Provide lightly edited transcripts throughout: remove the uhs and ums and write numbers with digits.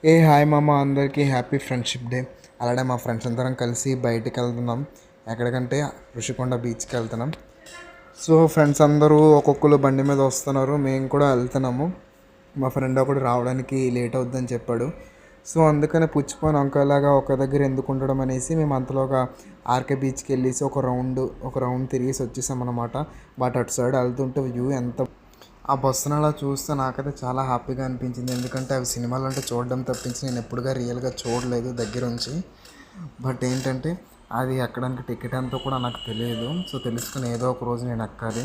Hi మామ, అందరికీ happy friendship day. అలాగే మా ఫ్రెండ్స్ అందరం కలిసి బయటికి వెళ్తున్నాం. ఎక్కడికంటే ఋషికొండ బీచ్కి వెళ్తున్నాం. సో ఫ్రెండ్స్ అందరూ ఒక్కొక్కరు బండి మీద వస్తున్నారు, మేము కూడా వెళ్తున్నాము. మా ఫ్రెండ్ ఒకడు రావడానికి లేట్ అవుద్దని చెప్పాడు. సో అందుకనే పుచ్చిపోయిన అంకలాగా ఒక దగ్గర ఎందుకు ఉండడం అనేసి మేము అంతలోగా ఆర్కే బీచ్కి వెళ్ళేసి ఒక రౌండ్ తిరిగేసి వచ్చేసాం అనమాట. బట్ అటు సైడ్ వెళ్తుంటే వ్యూ ఎంత ఆ బస్సును అలా చూస్తే నాకైతే చాలా హ్యాపీగా అనిపించింది. ఎందుకంటే అవి సినిమాలు అంటే చూడడం తప్పించి నేను ఎప్పుడుగా రియల్గా చూడలేదు దగ్గర నుంచి. బట్ ఏంటంటే అది ఎక్కడానికి టికెట్ ఎంతో కూడా నాకు తెలియదు. సో తెలుసుకుని ఏదో ఒక రోజు నేను ఎక్కాలి.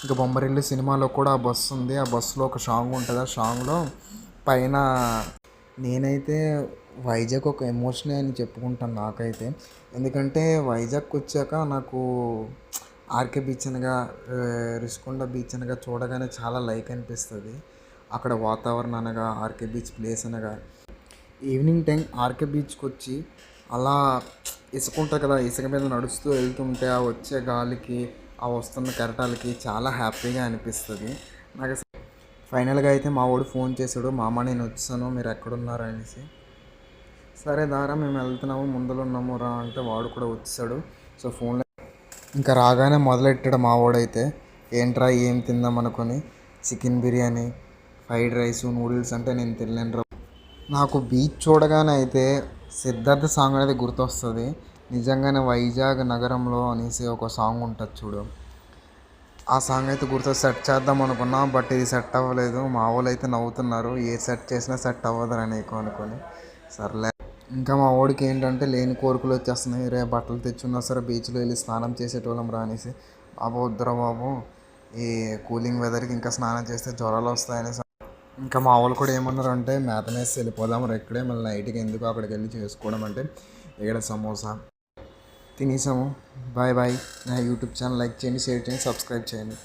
ఇంకా బొమ్మరిల్లు సినిమాలో కూడా ఆ బస్సు ఉంది. ఆ బస్సులో ఒక సాంగ్ ఉంటుంది. ఆ సాంగ్లో పైన నేనైతే వైజాగ్ ఒక ఎమోషనే అని చెప్పుకుంటాను నాకైతే. ఎందుకంటే వైజాగ్కి వచ్చాక నాకు ఆర్కే బీచ్ అనగా రిషికొండ బీచ్ అనగా చూడగానే చాలా లైక్ అనిపిస్తుంది. అక్కడ వాతావరణం అనగా ఆర్కే బీచ్ ప్లేస్ అనగా ఈవినింగ్ టైం ఆర్కే బీచ్కి వచ్చి అలా ఇసుక ఉంటుంది కదా, ఇసుక మీద నడుస్తూ వెళ్తుంటే ఆ వచ్చే గాలికి ఆ వస్తున్న కెరటాలకి చాలా హ్యాపీగా అనిపిస్తుంది నాకు. ఫైనల్గా అయితే మా వాడు ఫోన్ చేశాడు, మామ నేను వచ్చాను, మీరు ఎక్కడున్నారు అనేసి. సరే దారా మేము వెళ్తున్నాము, ముందులో ఉన్నాము రా అంటే వాడు కూడా వచ్చాడు. సో ఫోన్లో ఇంకా రాగానే మొదలెట్టాడు మా వాడైతే. ఏంట్రా ఏం తిందాం అనుకొని chicken biryani, fried rice, noodles అంటే నేను తినలేను రా. నాకు బీచ్ చూడగానే అయితే సిద్ధార్థ సాంగ్ అనేది గుర్తొస్తుంది. నిజంగానే వైజాగ్ నగరంలో అనేసి ఒక సాంగ్ ఉంటుంది చూడు, ఆ సాంగ్ అయితే గుర్తొచ్చి సెట్ చేద్దాం అనుకున్నా. బట్ ఇది సెట్ అవ్వలేదు. మా వాళ్ళు అయితే నవ్వుతున్నారు, ఏ సెట్ చేసినా సెట్ అవ్వదురా నీకు అనుకొని. సర్లే ఇంకా మా వాడికి ఏంటంటే లేని కోరికలు వచ్చేస్తున్నాయి. రే బట్టలు తెచ్చున్నా సరే బీచ్లో వెళ్ళి స్నానం చేసేటోళ్ళం రానేసి. బాబు వద్దురా బాబు, ఈ కూలింగ్ వెదర్కి ఇంకా స్నానం చేస్తే జ్వరాలు వస్తాయని. ఇంకా మా వాళ్ళు కూడా ఏమన్నారంటే మేతనేసి వెళ్ళిపోదాం ఇక్కడే, మళ్ళీ నైట్కి ఎందుకు అక్కడికి వెళ్ళి చేసుకోవడం అంటే ఇక్కడ సమోసా తినేసాము. Bye bye. నా యూట్యూబ్ ఛానల్ లైక్ చేయండి, షేర్ చేయండి, సబ్స్క్రైబ్ చేయండి.